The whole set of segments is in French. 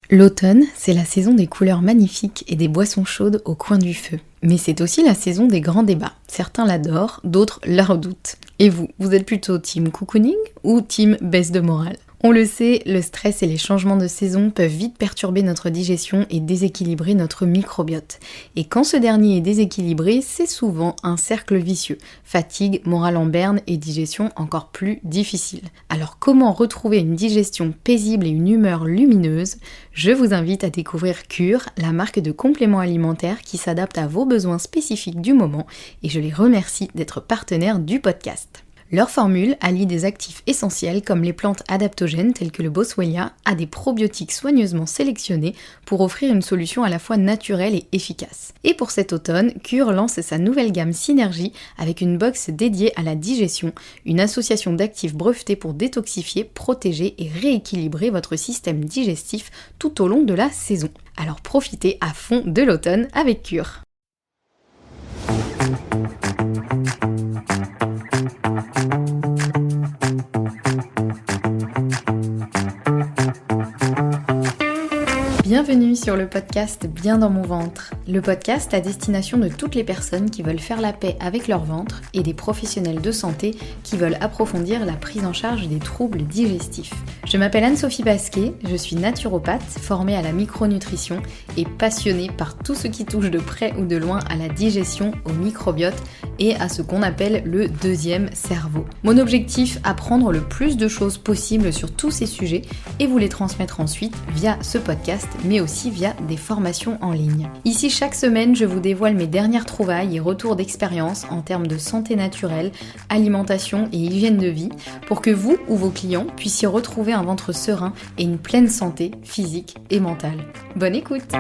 L'automne, c'est la saison des couleurs magnifiques et des boissons chaudes au coin du feu. Mais c'est aussi la saison des grands débats. Certains l'adorent, d'autres la redoutent. Et vous êtes plutôt team cocooning ou team baisse de morale? On le sait, le stress et les changements de saison peuvent vite perturber notre digestion et déséquilibrer notre microbiote. Et quand ce dernier est déséquilibré, c'est souvent un cercle vicieux. Fatigue, morale en berne et digestion encore plus difficile. Alors comment retrouver une digestion paisible et une humeur lumineuse? Je vous invite à découvrir Cure, la marque de compléments alimentaires qui s'adapte à vos besoins spécifiques du moment, et je les remercie d'être partenaires du podcast. Leur formule allie des actifs essentiels comme les plantes adaptogènes telles que le boswellia à des probiotiques soigneusement sélectionnés pour offrir une solution à la fois naturelle et efficace. Et pour cet automne, Cure lance sa nouvelle gamme Synergie avec une box dédiée à la digestion, une association d'actifs brevetés pour détoxifier, protéger et rééquilibrer votre système digestif tout au long de la saison. Alors profitez à fond de l'automne avec Cure. Bienvenue sur le podcast Bien dans mon ventre, le podcast à destination de toutes les personnes qui veulent faire la paix avec leur ventre et des professionnels de santé qui veulent approfondir la prise en charge des troubles digestifs. Je m'appelle Anne-Sophie Basquet, je suis naturopathe, formée à la micronutrition et passionnée par tout ce qui touche de près ou de loin à la digestion, au microbiote et à ce qu'on appelle le deuxième cerveau. Mon objectif, apprendre le plus de choses possible sur tous ces sujets et vous les transmettre ensuite via ce podcast, mais aussi via des formations en ligne. Ici, chaque semaine, je vous dévoile mes dernières trouvailles et retours d'expérience en termes de santé naturelle, alimentation et hygiène de vie, pour que vous ou vos clients puissiez retrouver un ventre serein et une pleine santé physique et mentale. Bonne écoute!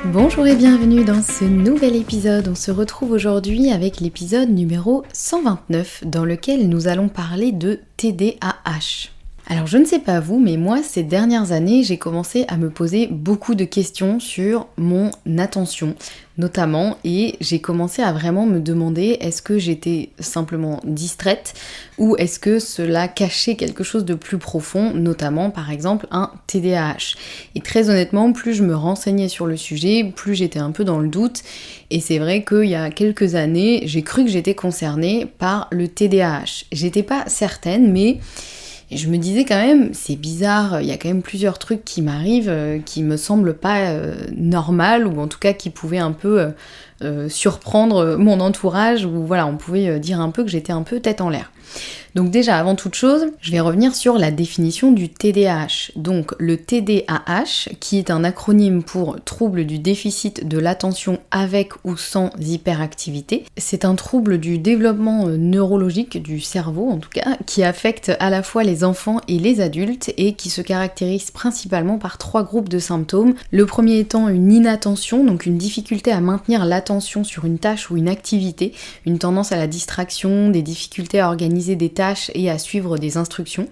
Bonjour et bienvenue dans ce nouvel épisode. On se retrouve aujourd'hui avec l'épisode numéro 129 dans lequel nous allons parler de TDAH. Alors je ne sais pas vous, mais moi ces dernières années j'ai commencé à me poser beaucoup de questions sur mon attention notamment, et j'ai commencé à vraiment me demander est-ce que j'étais simplement distraite ou est-ce que cela cachait quelque chose de plus profond, notamment par exemple un TDAH. Et très honnêtement, plus je me renseignais sur le sujet, plus j'étais un peu dans le doute, et c'est vrai qu'il y a quelques années j'ai cru que j'étais concernée par le TDAH. J'étais pas certaine, mais je me disais quand même, c'est bizarre, il y a quand même plusieurs trucs qui m'arrivent qui me semblent pas normal, ou en tout cas qui pouvaient un peu surprendre mon entourage, ou voilà, on pouvait dire un peu que j'étais un peu tête en l'air. Donc déjà, avant toute chose, je vais revenir sur la définition du TDAH. Donc le TDAH, qui est un acronyme pour trouble du déficit de l'attention avec ou sans hyperactivité, c'est un trouble du développement neurologique du cerveau en tout cas, qui affecte à la fois les enfants et les adultes et qui se caractérise principalement par 3 groupes de symptômes. Le premier étant une inattention, donc une difficulté à maintenir l'attention sur une tâche ou une activité, une tendance à la distraction, des difficultés à organiser des tâches et à suivre des instructions.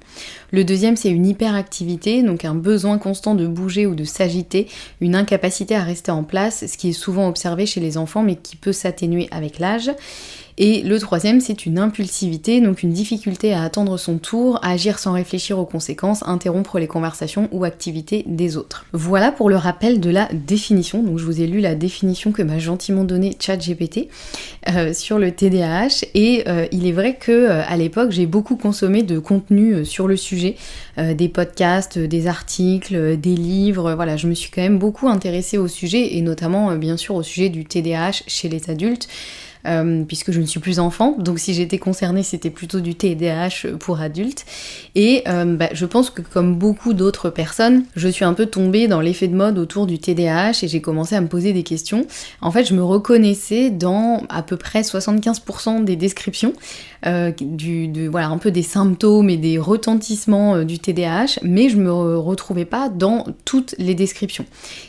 Le deuxième, c'est une hyperactivité, donc un besoin constant de bouger ou de s'agiter, une incapacité à rester en place, ce qui est souvent observé chez les enfants mais qui peut s'atténuer avec l'âge. Et le troisième, c'est une impulsivité, donc une difficulté à attendre son tour, à agir sans réfléchir aux conséquences, interrompre les conversations ou activités des autres. Voilà pour le rappel de la définition. Donc je vous ai lu la définition que m'a gentiment donnée ChatGPT sur le TDAH, et il est vrai que à l'époque j'ai beaucoup consommé de contenu sur le sujet, des podcasts, des articles, des livres, voilà, je me suis quand même beaucoup intéressée au sujet, et notamment bien sûr au sujet du TDAH chez les adultes. Puisque je ne suis plus enfant, donc si j'étais concernée c'était plutôt du TDAH pour adultes, et je pense que comme beaucoup d'autres personnes, je suis un peu tombée dans l'effet de mode autour du TDAH et j'ai commencé à me poser des questions. En fait je me reconnaissais dans à peu près 75% des descriptions, voilà, un peu des symptômes et des retentissements du TDAH, mais je me retrouvais pas dans toutes les descriptions.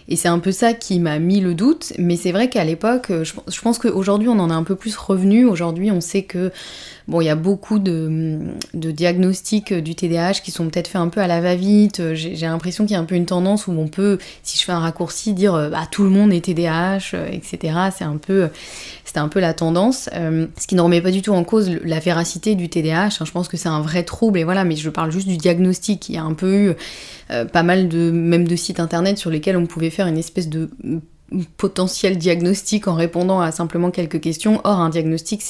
Et c'est un peu ça qui m'a mis le doute, mais c'est vrai qu'à l'époque, je pense qu'aujourd'hui on en a un peu plus revenu. Aujourd'hui on sait que Bon, il y a beaucoup de diagnostics du TDAH qui sont peut-être faits un peu à la va-vite. J'ai l'impression qu'il y a un peu une tendance où on peut, si je fais un raccourci, dire tout le monde est TDAH, etc. C'était un peu la tendance, ce qui ne remet pas du tout en cause la véracité du TDAH. Je pense que c'est un vrai trouble, et voilà, mais je parle juste du diagnostic. Il y a un peu eu pas mal même de sites internet sur lesquels on pouvait faire une espèce de potentiel diagnostic en répondant à simplement quelques questions. Or, un diagnostic,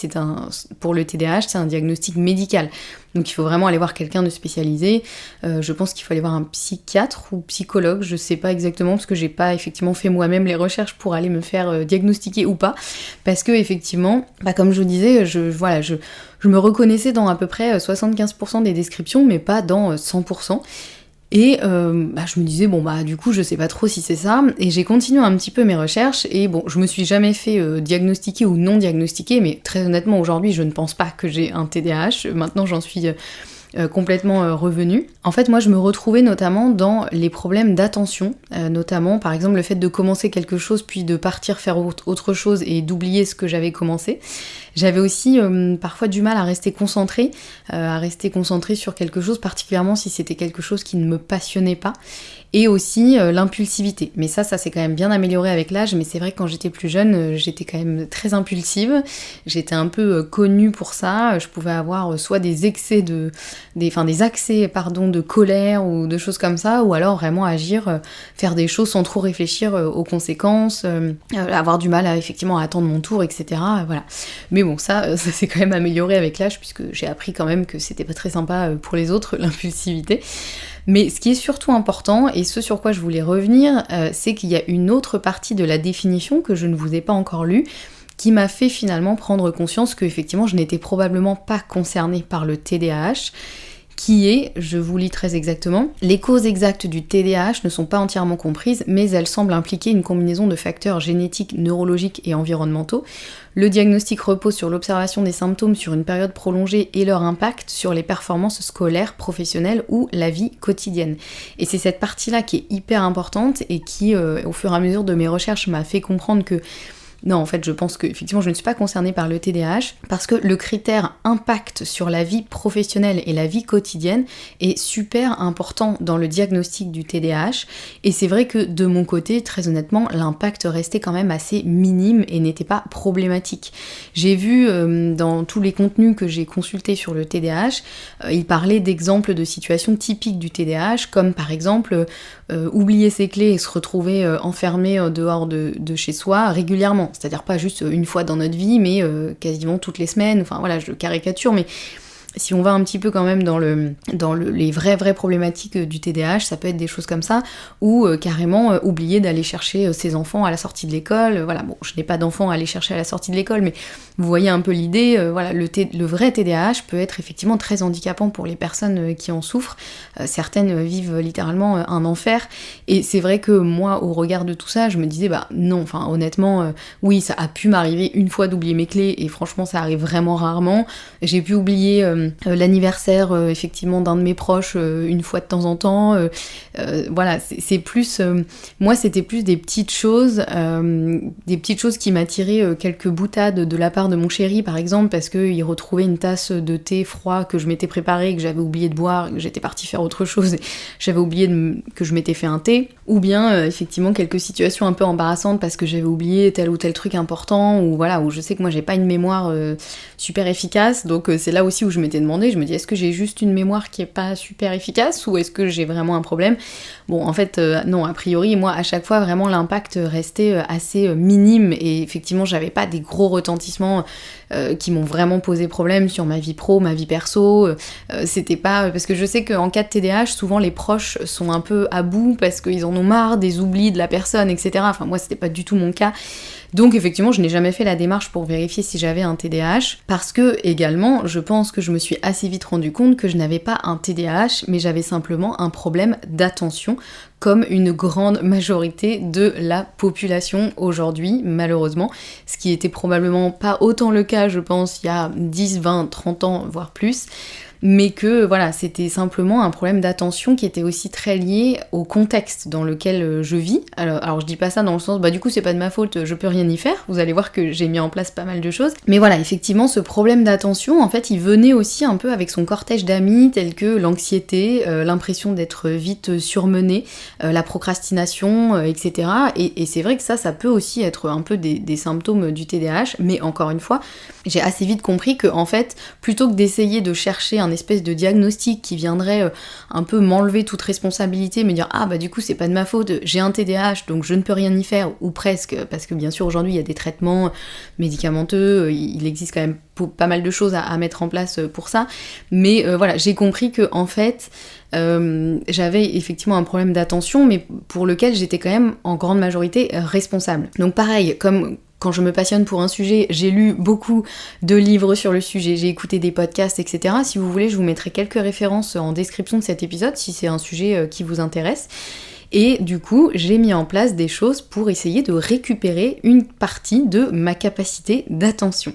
pour le TDAH, c'est un diagnostic médical. Donc il faut vraiment aller voir quelqu'un de spécialisé. Je pense qu'il faut aller voir un psychiatre ou psychologue, je sais pas exactement, parce que j'ai pas effectivement fait moi-même les recherches pour aller me faire diagnostiquer ou pas. Parce que effectivement, comme je vous disais, je me reconnaissais dans à peu près 75% des descriptions, mais pas dans 100%. Et je me disais, du coup, je sais pas trop si c'est ça, et j'ai continué un petit peu mes recherches, et bon, je me suis jamais fait diagnostiquer ou non diagnostiquer, mais très honnêtement, aujourd'hui, je ne pense pas que j'ai un TDAH, maintenant j'en suis complètement revenue. En fait, moi, je me retrouvais notamment dans les problèmes d'attention, notamment, par exemple, le fait de commencer quelque chose, puis de partir faire autre chose et d'oublier ce que j'avais commencé. J'avais aussi parfois du mal à rester concentrée sur quelque chose, particulièrement si c'était quelque chose qui ne me passionnait pas. Et aussi l'impulsivité. Mais ça s'est quand même bien amélioré avec l'âge, mais c'est vrai que quand j'étais plus jeune, j'étais quand même très impulsive. J'étais un peu connue pour ça. Je pouvais avoir soit des accès de colère ou de choses comme ça, ou alors vraiment agir, faire des choses sans trop réfléchir aux conséquences, avoir du mal effectivement à attendre mon tour, etc. Voilà. Mais bon, ça s'est quand même amélioré avec l'âge, puisque j'ai appris quand même que c'était pas très sympa pour les autres, l'impulsivité. Mais ce qui est surtout important, et ce sur quoi je voulais revenir, c'est qu'il y a une autre partie de la définition que je ne vous ai pas encore lue, qui m'a fait finalement prendre conscience que effectivement je n'étais probablement pas concernée par le TDAH, qui est, je vous lis très exactement, les causes exactes du TDAH ne sont pas entièrement comprises, mais elles semblent impliquer une combinaison de facteurs génétiques, neurologiques et environnementaux. Le diagnostic repose sur l'observation des symptômes sur une période prolongée et leur impact sur les performances scolaires, professionnelles ou la vie quotidienne. Et c'est cette partie-là qui est hyper importante et qui, au fur et à mesure de mes recherches, m'a fait comprendre que non, en fait, je pense que effectivement, je ne suis pas concernée par le TDAH parce que le critère impact sur la vie professionnelle et la vie quotidienne est super important dans le diagnostic du TDAH. Et c'est vrai que de mon côté, très honnêtement, l'impact restait quand même assez minime et n'était pas problématique. J'ai vu dans tous les contenus que j'ai consultés sur le TDAH, ils parlaient d'exemples de situations typiques du TDAH, comme par exemple oublier ses clés et se retrouver enfermé dehors de chez soi régulièrement. C'est-à-dire pas juste une fois dans notre vie, mais quasiment toutes les semaines. Enfin voilà, je caricature, mais si on va un petit peu quand même dans les vraies problématiques du TDAH, ça peut être des choses comme ça, ou carrément oublier d'aller chercher ses enfants à la sortie de l'école. Voilà, bon, je n'ai pas d'enfants à aller chercher à la sortie de l'école, mais vous voyez un peu l'idée. Voilà, le vrai TDAH peut être effectivement très handicapant pour les personnes qui en souffrent. Certaines vivent littéralement un enfer, et c'est vrai que moi, au regard de tout ça, je me disais, non, enfin honnêtement, oui, ça a pu m'arriver une fois d'oublier mes clés, et franchement, ça arrive vraiment rarement. J'ai pu oublier l'anniversaire effectivement d'un de mes proches une fois de temps en temps. Voilà, c'est plus... moi, c'était plus des petites choses qui m'attiraient quelques boutades de la part de mon chéri, par exemple, parce qu'il retrouvait une tasse de thé froid que je m'étais préparée, que j'avais oublié de boire, que j'étais partie faire autre chose, et j'avais oublié que je m'étais fait un thé. Ou bien, effectivement, quelques situations un peu embarrassantes parce que j'avais oublié tel ou tel truc important, ou voilà, où je sais que moi, j'ai pas une mémoire super efficace, donc c'est là aussi où je m'étais demandé, je me dis, est-ce que j'ai juste une mémoire qui est pas super efficace, ou est-ce que j'ai vraiment un problème ? Bon, en fait, non, a priori, moi, à chaque fois, vraiment, l'impact restait assez minime, et effectivement, j'avais pas des gros retentissements qui m'ont vraiment posé problème sur ma vie pro, ma vie perso. C'était pas... Parce que je sais qu'en cas de TDAH, souvent, les proches sont un peu à bout parce qu'ils en ont marre des oublis de la personne, etc. Enfin, moi, c'était pas du tout mon cas. Donc effectivement, je n'ai jamais fait la démarche pour vérifier si j'avais un TDAH, parce que également, je pense que je me suis assez vite rendu compte que je n'avais pas un TDAH, mais j'avais simplement un problème d'attention, comme une grande majorité de la population aujourd'hui, malheureusement, ce qui était probablement pas autant le cas, je pense, il y a 10, 20, 30 ans, voire plus. mais que voilà, c'était simplement un problème d'attention qui était aussi très lié au contexte dans lequel je vis. Alors je dis pas ça dans le sens, du coup c'est pas de ma faute, je peux rien y faire, vous allez voir que j'ai mis en place pas mal de choses, mais voilà, effectivement ce problème d'attention, en fait il venait aussi un peu avec son cortège d'amis, tels que l'anxiété, l'impression d'être vite surmené, la procrastination, etc. Et c'est vrai que ça peut aussi être un peu des symptômes du TDAH, mais encore une fois, j'ai assez vite compris que en fait, plutôt que d'essayer de chercher un espèce de diagnostic qui viendrait un peu m'enlever toute responsabilité, me dire du coup c'est pas de ma faute, j'ai un TDAH donc je ne peux rien y faire, ou presque, parce que bien sûr aujourd'hui il y a des traitements médicamenteux, il existe quand même pas mal de choses à mettre en place pour ça, mais voilà, j'ai compris que en fait j'avais effectivement un problème d'attention, mais pour lequel j'étais quand même en grande majorité responsable. Donc pareil, comme quand je me passionne pour un sujet, j'ai lu beaucoup de livres sur le sujet, j'ai écouté des podcasts, etc. Si vous voulez, je vous mettrai quelques références en description de cet épisode, si c'est un sujet qui vous intéresse. Et du coup, j'ai mis en place des choses pour essayer de récupérer une partie de ma capacité d'attention.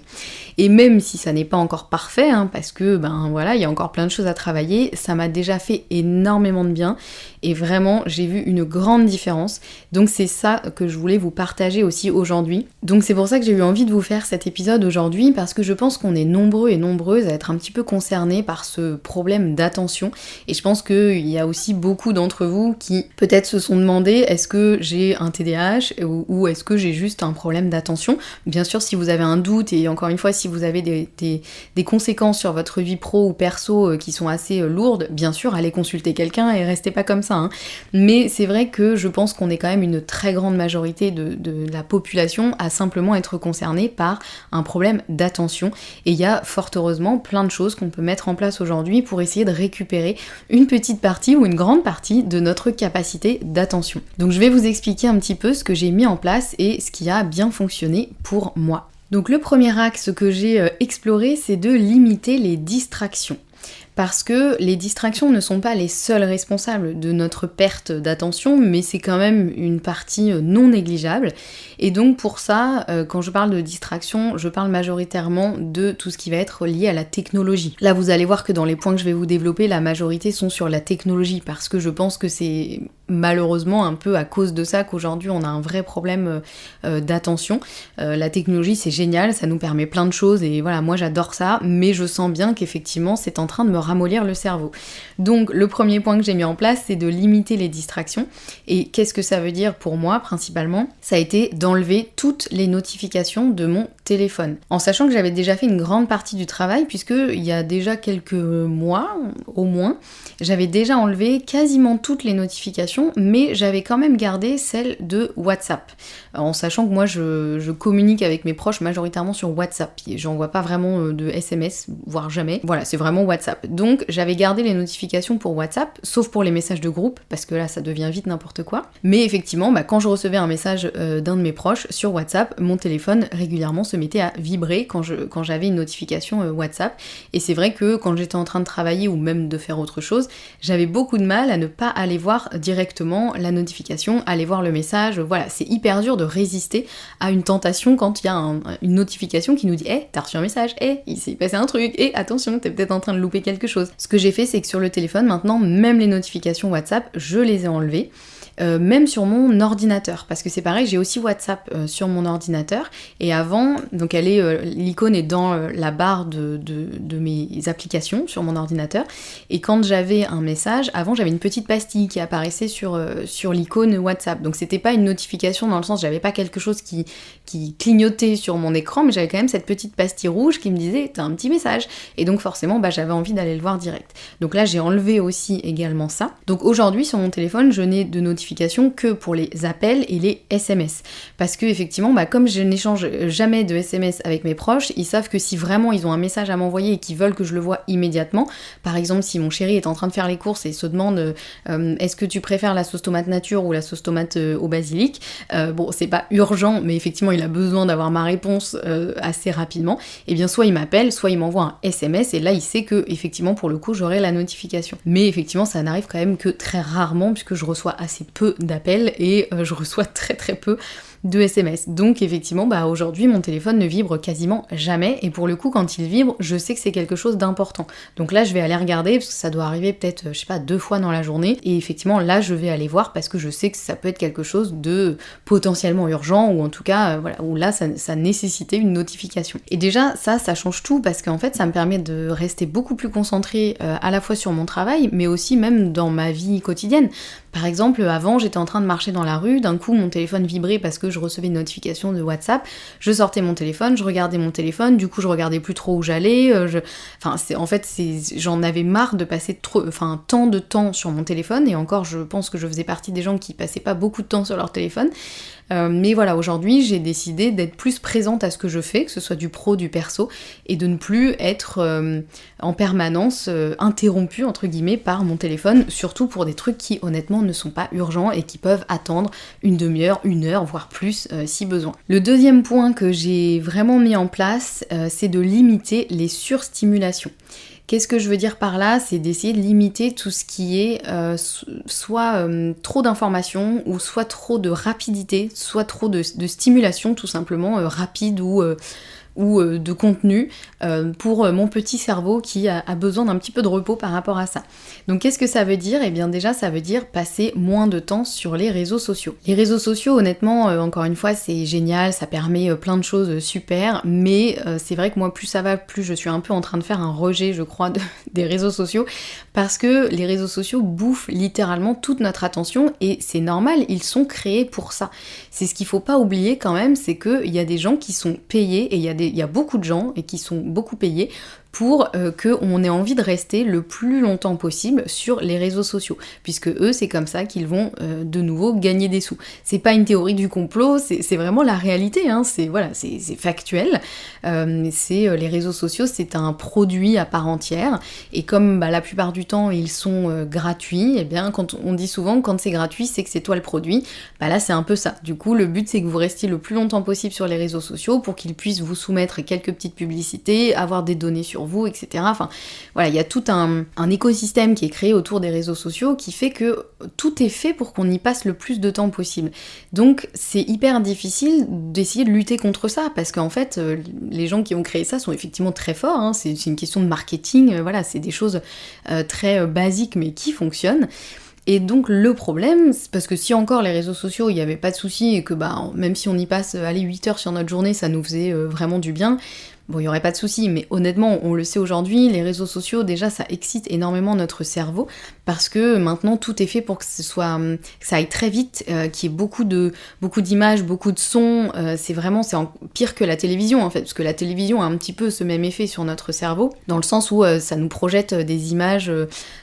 Et même si ça n'est pas encore parfait, parce que voilà, il y a encore plein de choses à travailler, ça m'a déjà fait énormément de bien et vraiment j'ai vu une grande différence. Donc c'est ça que je voulais vous partager aussi aujourd'hui. Donc c'est pour ça que j'ai eu envie de vous faire cet épisode aujourd'hui, parce que je pense qu'on est nombreux et nombreuses à être un petit peu concernés par ce problème d'attention, et je pense qu'il y a aussi beaucoup d'entre vous qui peut-être se sont demandé est-ce que j'ai un TDAH ou est-ce que j'ai juste un problème d'attention. Bien sûr, si vous avez un doute, et encore une fois si vous avez des conséquences sur votre vie pro ou perso qui sont assez lourdes, bien sûr allez consulter quelqu'un et restez pas comme ça, Mais c'est vrai que je pense qu'on est quand même une très grande majorité de la population à simplement être concernée par un problème d'attention, et il y a fort heureusement plein de choses qu'on peut mettre en place aujourd'hui pour essayer de récupérer une petite partie ou une grande partie de notre capacité d'attention. Donc je vais vous expliquer un petit peu ce que j'ai mis en place et ce qui a bien fonctionné pour moi. Donc le premier axe que j'ai exploré, c'est de limiter les distractions. Parce que les distractions ne sont pas les seuls responsables de notre perte d'attention, mais c'est quand même une partie non négligeable. Et donc pour ça, quand je parle de distraction, je parle majoritairement de tout ce qui va être lié à la technologie. Là, vous allez voir que dans les points que je vais vous développer, la majorité sont sur la technologie, parce que je pense que c'est malheureusement un peu à cause de ça qu'aujourd'hui on a un vrai problème d'attention. La technologie, c'est génial, ça nous permet plein de choses, et voilà, moi j'adore ça, mais je sens bien qu'effectivement c'est en train de me ramollir le cerveau. Donc le premier point que j'ai mis en place, c'est de limiter les distractions. Et qu'est-ce que ça veut dire pour moi principalement ? Ça a été d'enlever toutes les notifications de mon téléphone. En sachant que j'avais déjà fait une grande partie du travail, puisque il y a déjà quelques mois au moins, j'avais déjà enlevé quasiment toutes les notifications, mais j'avais quand même gardé celle de WhatsApp. En sachant que moi je communique avec mes proches majoritairement sur WhatsApp. J'envoie pas vraiment de SMS, voire jamais. Voilà, c'est vraiment WhatsApp. Donc j'avais gardé les notifications pour WhatsApp, sauf pour les messages de groupe, parce que là ça devient vite n'importe quoi. Mais effectivement, quand je recevais un message d'un de mes proches sur WhatsApp, mon téléphone régulièrement se mettait à vibrer quand j'avais une notification WhatsApp. Et c'est vrai que quand j'étais en train de travailler ou même de faire autre chose, j'avais beaucoup de mal à ne pas aller voir directement la notification, aller voir le message. Voilà, c'est hyper dur de résister à une tentation quand il y a une notification qui nous dit « Hey, t'as reçu un message, hey, il s'est passé un truc, et attention, t'es peut-être en train de louper quelque chose ». Ce que j'ai fait, c'est que sur le téléphone, maintenant, même les notifications WhatsApp, je les ai enlevées. Même sur mon ordinateur, parce que c'est pareil, j'ai aussi WhatsApp sur mon ordinateur, et avant, donc l'icône est dans la barre de mes applications sur mon ordinateur, et quand j'avais un message, avant j'avais une petite pastille qui apparaissait sur l'icône WhatsApp, donc c'était pas une notification dans le sens, j'avais pas quelque chose qui clignotait sur mon écran, mais j'avais quand même cette petite pastille rouge qui me disait t'as un petit message, et donc forcément j'avais envie d'aller le voir direct. Donc là j'ai enlevé aussi également ça. Donc aujourd'hui sur mon téléphone je n'ai de notifications que pour les appels et les SMS. Parce que effectivement, comme je n'échange jamais de SMS avec mes proches, ils savent que si vraiment ils ont un message à m'envoyer et qu'ils veulent que je le vois immédiatement, par exemple si mon chéri est en train de faire les courses et se demande est-ce que tu préfères la sauce tomate nature ou la sauce tomate au basilic, c'est pas urgent, mais effectivement il a besoin d'avoir ma réponse assez rapidement, et bien soit il m'appelle, soit il m'envoie un SMS, et là il sait que effectivement pour le coup j'aurai la notification. Mais effectivement ça n'arrive quand même que très rarement, puisque je reçois assez peu d'appels et je reçois très très peu de SMS. Donc effectivement aujourd'hui mon téléphone téléphone ne vibre quasiment jamais, et pour le coup quand il vibre, je sais que c'est quelque chose d'important. Donc là je vais aller regarder, parce que ça doit arriver peut-être, 2 fois dans la journée, et effectivement là je vais aller voir parce que je sais que ça peut être quelque chose de potentiellement urgent, ou en tout cas, où là ça nécessitait une notification. Et déjà ça change tout, parce qu'en fait ça me permet de rester beaucoup plus concentrée à la fois sur mon travail, mais aussi même dans ma vie quotidienne. Par exemple, avant, j'étais en train de marcher dans la rue, d'un coup mon téléphone vibrait parce que je recevais une notification de WhatsApp, je sortais mon téléphone, je regardais mon téléphone, du coup je regardais plus trop où j'allais, j'en avais marre de passer tant de temps sur mon téléphone, et encore je pense que je faisais partie des gens qui passaient pas beaucoup de temps sur leur téléphone. Mais voilà, aujourd'hui j'ai décidé d'être plus présente à ce que je fais, que ce soit du pro, du perso, et de ne plus être en permanence interrompue entre guillemets par mon téléphone, surtout pour des trucs qui honnêtement ne sont pas urgents et qui peuvent attendre une demi-heure, 1 heure, voire plus si besoin. Le deuxième point que j'ai vraiment mis en place, c'est de limiter les surstimulations. Qu'est-ce que je veux dire par là? C'est d'essayer de limiter tout ce qui est soit trop d'informations, ou soit trop de rapidité, soit trop de stimulation tout simplement, rapide ou de contenu pour mon petit cerveau qui a besoin d'un petit peu de repos par rapport à ça. Donc qu'est-ce que ça veut dire? Eh bien déjà ça veut dire passer moins de temps sur les réseaux sociaux. Les réseaux sociaux honnêtement, encore une fois c'est génial, ça permet plein de choses super, mais c'est vrai que moi plus ça va, plus je suis un peu en train de faire un rejet je crois des réseaux sociaux, parce que les réseaux sociaux bouffent littéralement toute notre attention, et c'est normal, ils sont créés pour ça. C'est ce qu'il faut pas oublier quand même, c'est qu'il y a des gens qui sont payés, et il y a beaucoup de gens et qui sont beaucoup payés pour qu'on ait envie de rester le plus longtemps possible sur les réseaux sociaux, puisque eux, c'est comme ça qu'ils vont de nouveau gagner des sous. C'est pas une théorie du complot, c'est vraiment la réalité, hein. C'est factuel. Les réseaux sociaux, c'est un produit à part entière, et comme la plupart du temps, ils sont gratuits, et bien quand on dit souvent, quand c'est gratuit, c'est que c'est toi le produit, là c'est un peu ça. Du coup, le but, c'est que vous restiez le plus longtemps possible sur les réseaux sociaux pour qu'ils puissent vous soumettre quelques petites publicités, avoir des données sur vous, etc. Enfin, voilà, il y a tout un écosystème qui est créé autour des réseaux sociaux qui fait que tout est fait pour qu'on y passe le plus de temps possible. Donc, c'est hyper difficile d'essayer de lutter contre ça, parce qu'en fait, les gens qui ont créé ça sont effectivement très forts, hein. C'est une question de marketing, c'est des choses très basiques, mais qui fonctionnent. Et donc le problème, c'est parce que si encore les réseaux sociaux, il n'y avait pas de souci, et que même si on y passe 8 heures sur notre journée, ça nous faisait vraiment du bien, bon, il n'y aurait pas de souci, mais honnêtement, on le sait aujourd'hui, les réseaux sociaux, déjà, ça excite énormément notre cerveau, parce que maintenant, tout est fait pour que ça aille très vite, qu'il y ait beaucoup d'images, beaucoup de sons, c'est pire que la télévision, en fait, parce que la télévision a un petit peu ce même effet sur notre cerveau, dans le sens où ça nous projette des images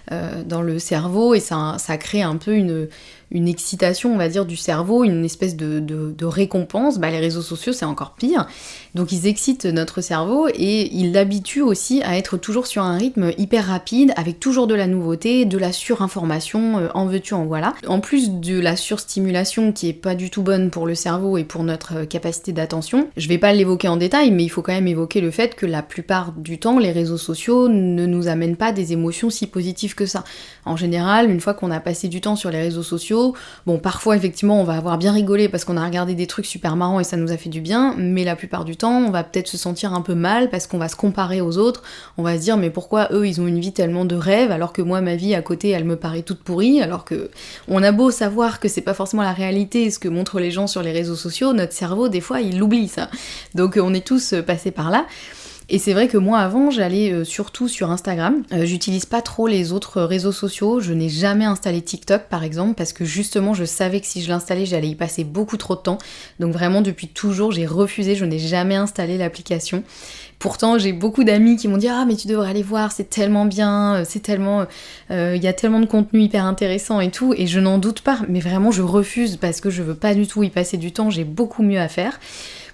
dans le cerveau, et ça crée un peu une excitation, on va dire, du cerveau, une espèce de récompense. Les réseaux sociaux, c'est encore pire. Donc ils excitent notre cerveau, et ils l'habituent aussi à être toujours sur un rythme hyper rapide, avec toujours de la nouveauté, de la surinformation, en veux-tu, en voilà. En plus de la surstimulation qui est pas du tout bonne pour le cerveau et pour notre capacité d'attention, je vais pas l'évoquer en détail, mais il faut quand même évoquer le fait que la plupart du temps, les réseaux sociaux ne nous amènent pas des émotions si positives que ça. En général, une fois qu'on a passé du temps sur les réseaux sociaux, bon, parfois effectivement on va avoir bien rigolé parce qu'on a regardé des trucs super marrants et ça nous a fait du bien, mais la plupart du temps on va peut-être se sentir un peu mal parce qu'on va se comparer aux autres, on va se dire mais pourquoi eux ils ont une vie tellement de rêve alors que moi ma vie à côté elle me paraît toute pourrie, alors que on a beau savoir que c'est pas forcément la réalité ce que montrent les gens sur les réseaux sociaux, notre cerveau des fois il l'oublie ça. Donc on est tous passés par là. Et c'est vrai que moi avant j'allais surtout sur Instagram, j'utilise pas trop les autres réseaux sociaux, je n'ai jamais installé TikTok par exemple, parce que justement je savais que si je l'installais j'allais y passer beaucoup trop de temps, donc vraiment depuis toujours j'ai refusé, je n'ai jamais installé l'application. Pourtant j'ai beaucoup d'amis qui m'ont dit ah mais tu devrais aller voir, c'est tellement bien, c'est tellement, y a tellement de contenu hyper intéressant et tout, et je n'en doute pas, mais vraiment je refuse parce que je veux pas du tout y passer du temps, j'ai beaucoup mieux à faire.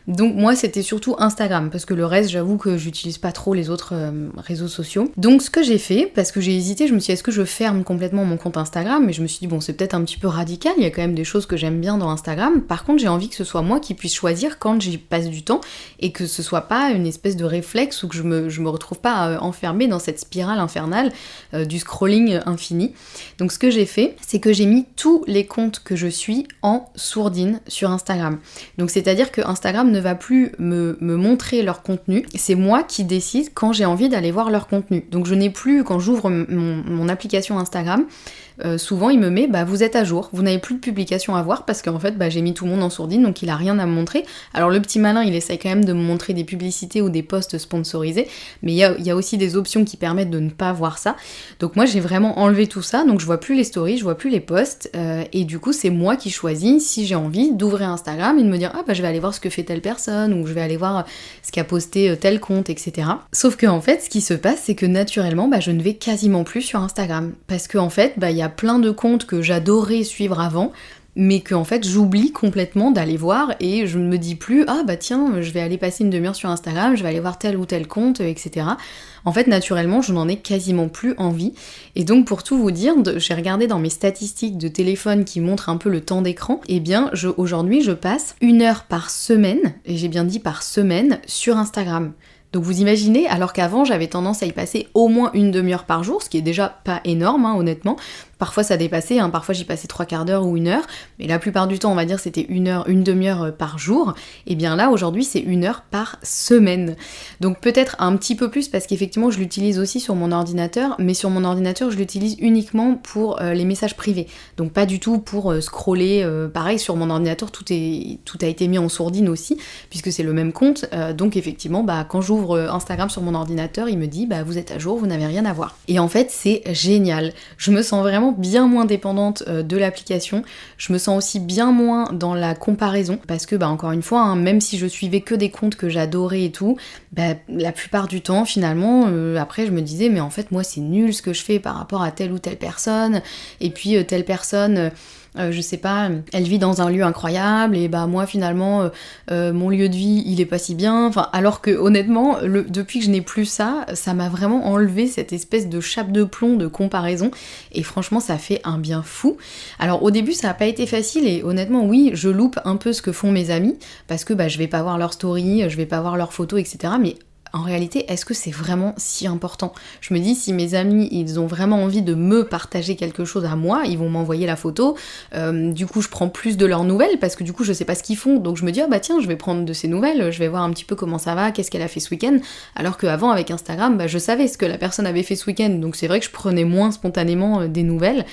Donc moi c'était surtout Instagram, parce que le reste j'avoue que j'utilise pas trop les autres réseaux sociaux. Donc ce que j'ai fait, parce que j'ai hésité, je me suis dit est-ce que je ferme complètement mon compte Instagram, mais je me suis dit bon c'est peut-être un petit peu radical, il y a quand même des choses que j'aime bien dans Instagram, par contre j'ai envie que ce soit moi qui puisse choisir quand j'y passe du temps, et que ce soit pas une espèce de réflexe ou que je me retrouve pas enfermée dans cette spirale infernale du scrolling infini. Donc ce que j'ai fait, c'est que j'ai mis tous les comptes que je suis en sourdine sur Instagram. Donc c'est-à-dire que Instagram Instagram ne va plus me montrer leur contenu, c'est moi qui décide quand j'ai envie d'aller voir leur contenu. Donc je n'ai plus, quand j'ouvre mon application Instagram, souvent il me met vous êtes à jour, vous n'avez plus de publications à voir parce qu'en fait j'ai mis tout le monde en sourdine, donc il a rien à me montrer. Alors le petit malin il essaye quand même de me montrer des publicités ou des posts sponsorisés, mais il y a aussi des options qui permettent de ne pas voir ça. Donc moi j'ai vraiment enlevé tout ça, donc je vois plus les stories, je vois plus les posts, et du coup c'est moi qui choisis si j'ai envie d'ouvrir Instagram et de me dire je vais aller voir ce que fait telle personne, ou je vais aller voir ce qu'a posté tel compte, etc. Sauf que en fait ce qui se passe c'est que naturellement je ne vais quasiment plus sur Instagram, parce que en fait il y a plein de comptes que j'adorais suivre avant, mais que en fait j'oublie complètement d'aller voir, et je ne me dis plus tiens je vais aller passer une demi-heure sur Instagram, je vais aller voir tel ou tel compte, etc. En fait naturellement je n'en ai quasiment plus envie, et donc pour tout vous dire, j'ai regardé dans mes statistiques de téléphone qui montrent un peu le temps d'écran, et bien aujourd'hui je passe 1 heure par semaine, et j'ai bien dit par semaine, sur Instagram. Donc vous imaginez, alors qu'avant j'avais tendance à y passer au moins une demi-heure par jour, ce qui est déjà pas énorme honnêtement. Parfois ça dépassait, parfois j'y passais 3/4 d'heure ou 1 heure, mais la plupart du temps on va dire c'était 1 heure, une demi-heure par jour, et bien là aujourd'hui c'est 1 heure par semaine. Donc peut-être un petit peu plus parce qu'effectivement je l'utilise aussi sur mon ordinateur, mais sur mon ordinateur je l'utilise uniquement pour les messages privés, donc pas du tout pour scroller. Pareil sur mon ordinateur tout a été mis en sourdine aussi, puisque c'est le même compte, donc effectivement quand j'ouvre Instagram sur mon ordinateur il me dit vous êtes à jour, vous n'avez rien à voir. Et en fait c'est génial, je me sens vraiment bien moins dépendante de l'application, je me sens aussi bien moins dans la comparaison, parce que encore une fois, même si je suivais que des comptes que j'adorais et tout, la plupart du temps finalement, après je me disais mais en fait moi c'est nul ce que je fais par rapport à telle ou telle personne, et puis telle personne... je sais pas, elle vit dans un lieu incroyable, et moi finalement mon lieu de vie il est pas si bien, alors que honnêtement depuis que je n'ai plus ça m'a vraiment enlevé cette espèce de chape de plomb de comparaison, et franchement ça fait un bien fou. Alors au début ça a pas été facile, et honnêtement oui je loupe un peu ce que font mes amis, parce que je vais pas voir leurs stories, je vais pas voir leurs photos, etc. Mais en réalité, est-ce que c'est vraiment si important ? Je me dis, si mes amis, ils ont vraiment envie de me partager quelque chose à moi, ils vont m'envoyer la photo, du coup je prends plus de leurs nouvelles, parce que du coup je sais pas ce qu'ils font, donc je me dis, tiens, je vais prendre de ces nouvelles, je vais voir un petit peu comment ça va, qu'est-ce qu'elle a fait ce week-end, alors qu'avant avec Instagram, je savais ce que la personne avait fait ce week-end, donc c'est vrai que je prenais moins spontanément des nouvelles.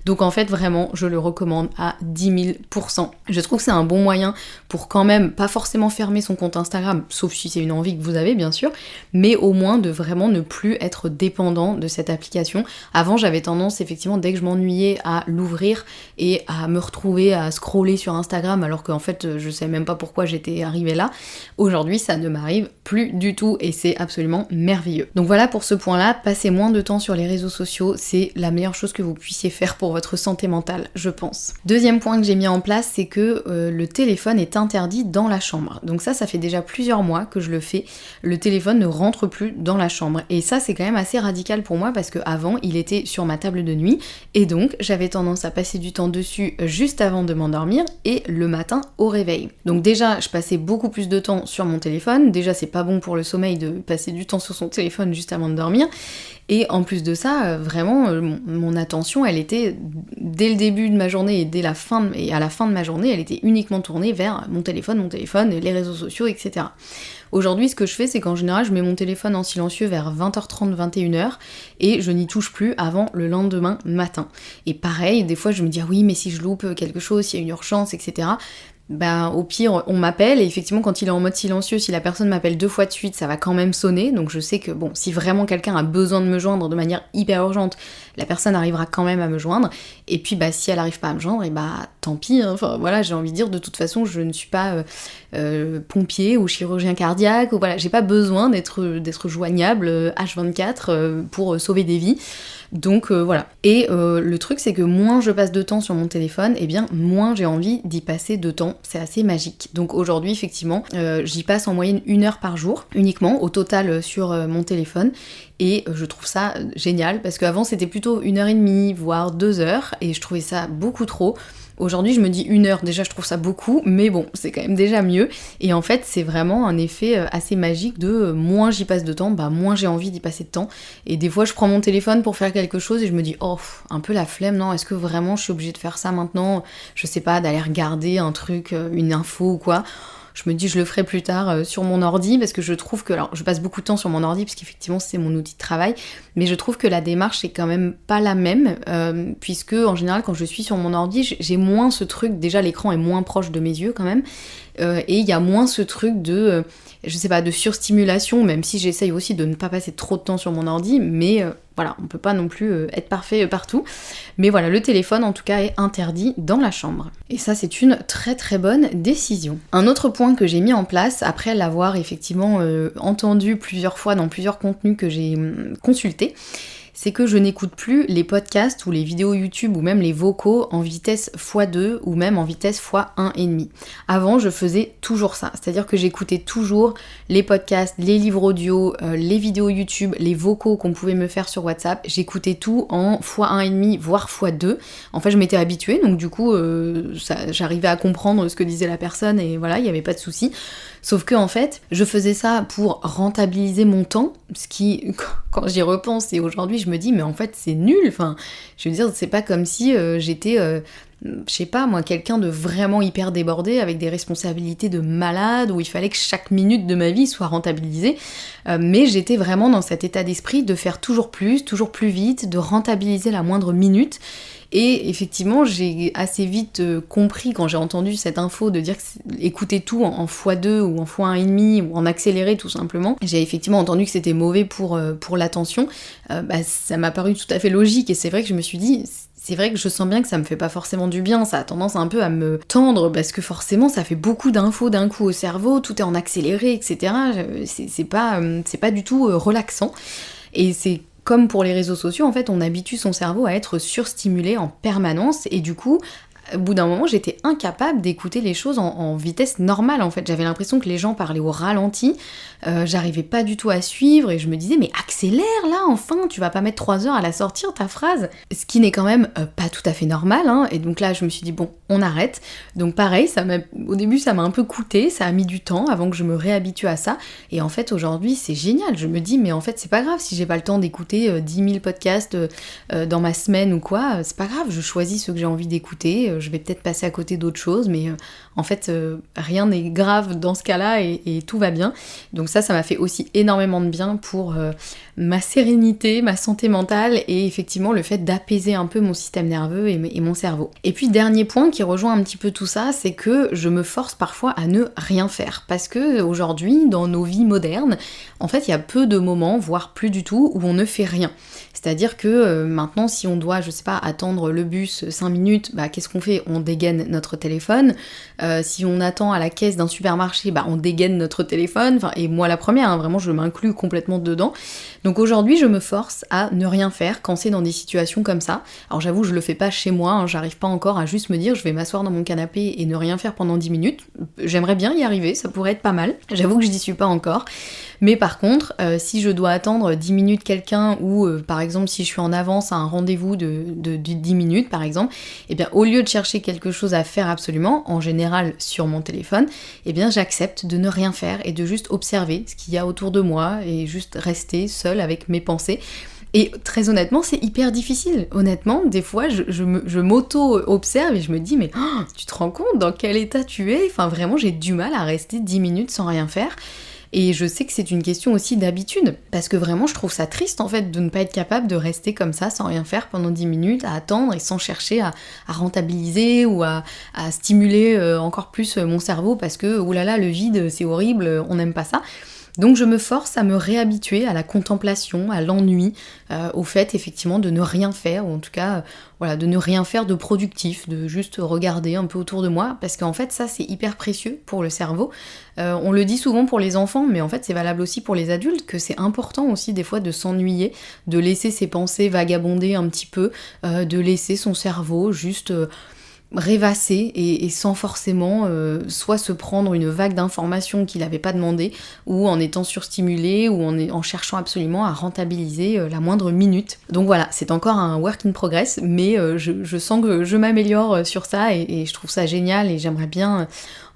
Donc en fait vraiment je le recommande à 10 000%. Je trouve que c'est un bon moyen pour quand même pas forcément fermer son compte Instagram, sauf si c'est une envie que vous avez bien sûr, mais au moins de vraiment ne plus être dépendant de cette application. Avant j'avais tendance effectivement dès que je m'ennuyais à l'ouvrir et à me retrouver à scroller sur Instagram, alors qu'en fait je sais même pas pourquoi j'étais arrivée là. Aujourd'hui ça ne m'arrive plus du tout et c'est absolument merveilleux. Donc voilà pour ce point-là, passez moins de temps sur les réseaux sociaux, c'est la meilleure chose que vous puissiez faire pour votre santé mentale, je pense. Deuxième point que j'ai mis en place, c'est que le téléphone est interdit dans la chambre. Donc ça fait déjà plusieurs mois que je le fais. Le téléphone ne rentre plus dans la chambre. Et ça, c'est quand même assez radical pour moi parce qu'avant, il était sur ma table de nuit et donc j'avais tendance à passer du temps dessus juste avant de m'endormir et le matin au réveil. Donc déjà, je passais beaucoup plus de temps sur mon téléphone. Déjà, c'est pas bon pour le sommeil de passer du temps sur son téléphone juste avant de dormir. Et en plus de ça, vraiment, mon attention, elle était, dès le début de ma journée et à la fin de ma journée, elle était uniquement tournée vers mon téléphone, les réseaux sociaux, etc. Aujourd'hui, ce que je fais, c'est qu'en général, je mets mon téléphone en silencieux vers 20h30, 21h, et je n'y touche plus avant le lendemain matin. Et pareil, des fois, je me dis, oui, mais si je loupe quelque chose, s'il y a une urgence, etc., au pire on m'appelle, et effectivement quand il est en mode silencieux, si la personne m'appelle 2 fois de suite, ça va quand même sonner, donc je sais que si vraiment quelqu'un a besoin de me joindre de manière hyper urgente, la personne arrivera quand même à me joindre, et puis si elle arrive pas à me joindre, et tant pis, voilà, j'ai envie de dire, de toute façon je ne suis pas pompier ou chirurgien cardiaque, ou voilà, j'ai pas besoin d'être joignable H24 pour sauver des vies. Donc voilà. Et le truc c'est que moins je passe de temps sur mon téléphone, et bien moins j'ai envie d'y passer de temps. C'est assez magique. Donc aujourd'hui effectivement j'y passe en moyenne 1 heure par jour uniquement au total sur mon téléphone. Et je trouve ça génial parce qu'avant c'était plutôt 1h30 voire 2 heures et je trouvais ça beaucoup trop. Aujourd'hui je me dis 1 heure, déjà je trouve ça beaucoup, mais bon, c'est quand même déjà mieux. Et en fait c'est vraiment un effet assez magique de moins j'y passe de temps, moins j'ai envie d'y passer de temps. Et des fois je prends mon téléphone pour faire quelque chose et je me dis un peu la flemme, non, est-ce que vraiment je suis obligée de faire ça maintenant ? Je sais pas, d'aller regarder un truc, une info ou quoi. je me dis je le ferai plus tard sur mon ordi, parce que je trouve que, alors je passe beaucoup de temps sur mon ordi parce qu'effectivement c'est mon outil de travail, mais je trouve que la démarche est quand même pas la même, puisque en général quand je suis sur mon ordi, j'ai moins ce truc, déjà l'écran est moins proche de mes yeux quand même, et il y a moins ce truc de, je sais pas, de surstimulation, même si j'essaye aussi de ne pas passer trop de temps sur mon ordi, mais voilà, on peut pas non plus être parfait partout. Mais voilà, le téléphone en tout cas est interdit dans la chambre. Et ça c'est une très très bonne décision. Un autre point que j'ai mis en place, après l'avoir effectivement entendu plusieurs fois dans plusieurs contenus que j'ai consultés, c'est que je n'écoute plus les podcasts ou les vidéos YouTube ou même les vocaux en vitesse x2 ou même en vitesse x1,5. Avant, je faisais toujours ça, c'est-à-dire que j'écoutais toujours les podcasts, les livres audio, les vidéos YouTube, les vocaux qu'on pouvait me faire sur WhatsApp, j'écoutais tout en x1,5 voire x2. En fait, je m'étais habituée, donc du coup, j'arrivais à comprendre ce que disait la personne et voilà, il n'y avait pas de souci. Sauf que en fait, je faisais ça pour rentabiliser mon temps, ce qui, quand j'y repense et aujourd'hui, je me dis, mais en fait, c'est nul. Enfin, je veux dire, c'est pas comme si j'étais, je sais pas moi, quelqu'un de vraiment hyper débordé avec des responsabilités de malade où il fallait que chaque minute de ma vie soit rentabilisée. Mais j'étais vraiment dans cet état d'esprit de faire toujours plus vite, de rentabiliser la moindre minute. Et effectivement, j'ai assez vite compris quand j'ai entendu cette info de dire que écouter tout en x2 ou en x1,5 ou en accéléré tout simplement. J'ai effectivement entendu que c'était mauvais pour l'attention. Ça m'a paru tout à fait logique et c'est vrai que je me suis dit... C'est vrai que je sens bien que ça me fait pas forcément du bien, ça a tendance un peu à me tendre parce que forcément ça fait beaucoup d'infos d'un coup au cerveau, tout est en accéléré, etc. C'est pas du tout relaxant. Et c'est comme pour les réseaux sociaux, en fait, on habitue son cerveau à être surstimulé en permanence et du coup, au bout d'un moment, j'étais incapable d'écouter les choses en vitesse normale, en fait. J'avais l'impression que les gens parlaient au ralenti, j'arrivais pas du tout à suivre, et je me disais, mais accélère là, enfin, tu vas pas mettre 3 heures à la sortir, ta phrase. Ce qui n'est quand même pas tout à fait normal, hein, et donc là, je me suis dit, bon, on arrête. Donc pareil, au début, ça m'a un peu coûté, ça a mis du temps avant que je me réhabitue à ça, et en fait, aujourd'hui, c'est génial. Je me dis, mais en fait, c'est pas grave si j'ai pas le temps d'écouter 10 000 podcasts dans ma semaine ou quoi, c'est pas grave, je choisis ceux que j'ai envie d'écouter, je vais peut-être passer à côté d'autres choses, mais en fait, rien n'est grave dans ce cas-là et tout va bien. Donc ça m'a fait aussi énormément de bien pour ma sérénité, ma santé mentale et effectivement le fait d'apaiser un peu mon système nerveux et mon cerveau. Et puis dernier point qui rejoint un petit peu tout ça, c'est que je me force parfois à ne rien faire. Parce que aujourd'hui, dans nos vies modernes, en fait, il y a peu de moments, voire plus du tout, où on ne fait rien. C'est-à-dire que maintenant, si on doit, je sais pas, attendre le bus 5 minutes, qu'est-ce qu'on fait ? On dégaine notre téléphone. Si on attend à la caisse d'un supermarché, on dégaine notre téléphone. Et moi la première, hein, vraiment, je m'inclus complètement dedans. Donc aujourd'hui, je me force à ne rien faire quand c'est dans des situations comme ça. Alors j'avoue, je le fais pas chez moi, hein, j'arrive pas encore à juste me dire je vais m'asseoir dans mon canapé et ne rien faire pendant 10 minutes. J'aimerais bien y arriver, ça pourrait être pas mal. J'avoue que je n'y suis pas encore. Mais par contre, si je dois attendre 10 minutes quelqu'un ou par exemple si je suis en avance à un rendez-vous de 10 minutes par exemple, et bien au lieu de chercher quelque chose à faire absolument, en général sur mon téléphone, et bien j'accepte de ne rien faire et de juste observer ce qu'il y a autour de moi et juste rester seule avec mes pensées. Et très honnêtement, c'est hyper difficile. Honnêtement, des fois, je m'auto-observe et je me dis, mais tu te rends compte dans quel état tu es ? Enfin, vraiment, j'ai du mal à rester 10 minutes sans rien faire. Et je sais que c'est une question aussi d'habitude, parce que vraiment je trouve ça triste en fait de ne pas être capable de rester comme ça sans rien faire pendant 10 minutes, à attendre et sans chercher à rentabiliser ou à stimuler encore plus mon cerveau parce que oulala le vide c'est horrible, on n'aime pas ça. Donc je me force à me réhabituer à la contemplation, à l'ennui, au fait effectivement de ne rien faire, ou en tout cas de ne rien faire de productif, de juste regarder un peu autour de moi, parce qu'en fait ça c'est hyper précieux pour le cerveau. On le dit souvent pour les enfants, mais en fait c'est valable aussi pour les adultes, que c'est important aussi des fois de s'ennuyer, de laisser ses pensées vagabonder un petit peu, de laisser son cerveau juste... rêvasser et sans forcément soit se prendre une vague d'informations qu'il n'avait pas demandé ou en étant surstimulé ou en cherchant absolument à rentabiliser la moindre minute. Donc voilà, c'est encore un work in progress, mais je sens que je m'améliore sur ça et je trouve ça génial et j'aimerais bien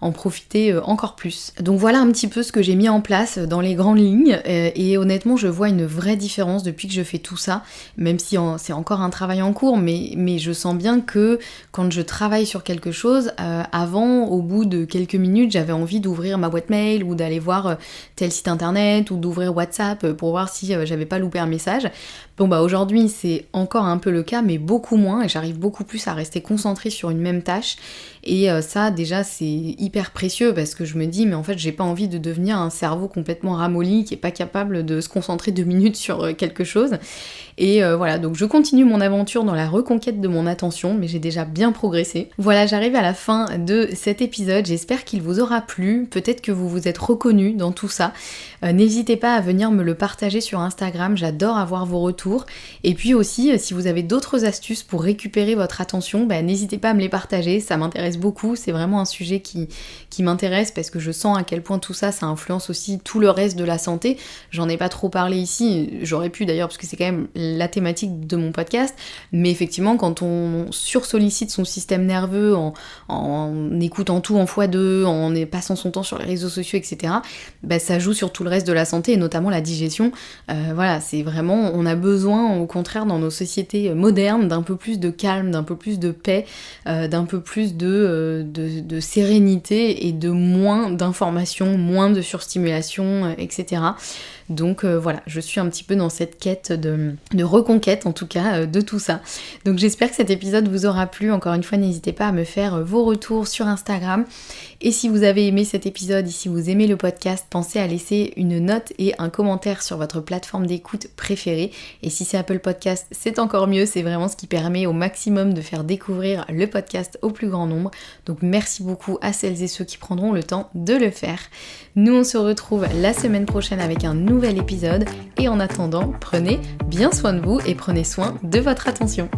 en profiter encore plus. Donc voilà un petit peu ce que j'ai mis en place dans les grandes lignes et honnêtement je vois une vraie différence depuis que je fais tout ça, même si c'est encore un travail en cours, mais je sens bien que quand je travaille sur quelque chose, avant, au bout de quelques minutes, j'avais envie d'ouvrir ma boîte mail ou d'aller voir tel site internet ou d'ouvrir WhatsApp pour voir si j'avais pas loupé un message. Bon bah aujourd'hui c'est encore un peu le cas mais beaucoup moins et j'arrive beaucoup plus à rester concentrée sur une même tâche et ça déjà c'est hyper précieux parce que je me dis mais en fait j'ai pas envie de devenir un cerveau complètement ramolli qui est pas capable de se concentrer 2 minutes sur quelque chose et voilà donc je continue mon aventure dans la reconquête de mon attention mais j'ai déjà bien progressé. Voilà j'arrive à la fin de cet épisode, j'espère qu'il vous aura plu, peut-être que vous vous êtes reconnus dans tout ça, n'hésitez pas à venir me le partager sur Instagram, j'adore avoir vos retours. Et puis aussi, si vous avez d'autres astuces pour récupérer votre attention, n'hésitez pas à me les partager, ça m'intéresse beaucoup, c'est vraiment un sujet qui m'intéresse parce que je sens à quel point tout ça, ça influence aussi tout le reste de la santé. J'en ai pas trop parlé ici, j'aurais pu d'ailleurs parce que c'est quand même la thématique de mon podcast, mais effectivement quand on sursollicite son système nerveux en écoutant tout en x2, en passant son temps sur les réseaux sociaux, etc., ça joue sur tout le reste de la santé et notamment la digestion. Voilà, c'est vraiment, on a besoin au contraire dans nos sociétés modernes d'un peu plus de calme, d'un peu plus de paix, d'un peu plus de sérénité et de moins d'informations, moins de surstimulation, etc. Donc voilà, je suis un petit peu dans cette quête de reconquête en tout cas de tout ça. Donc j'espère que cet épisode vous aura plu. Encore une fois, n'hésitez pas à me faire vos retours sur Instagram. Et si vous avez aimé cet épisode, et si vous aimez le podcast, pensez à laisser une note et un commentaire sur votre plateforme d'écoute préférée. Et si c'est Apple Podcast, c'est encore mieux, c'est vraiment ce qui permet au maximum de faire découvrir le podcast au plus grand nombre. Donc merci beaucoup à celles et ceux qui prendront le temps de le faire. Nous on se retrouve la semaine prochaine avec un nouvel épisode et en attendant, prenez bien soin de vous et prenez soin de votre attention.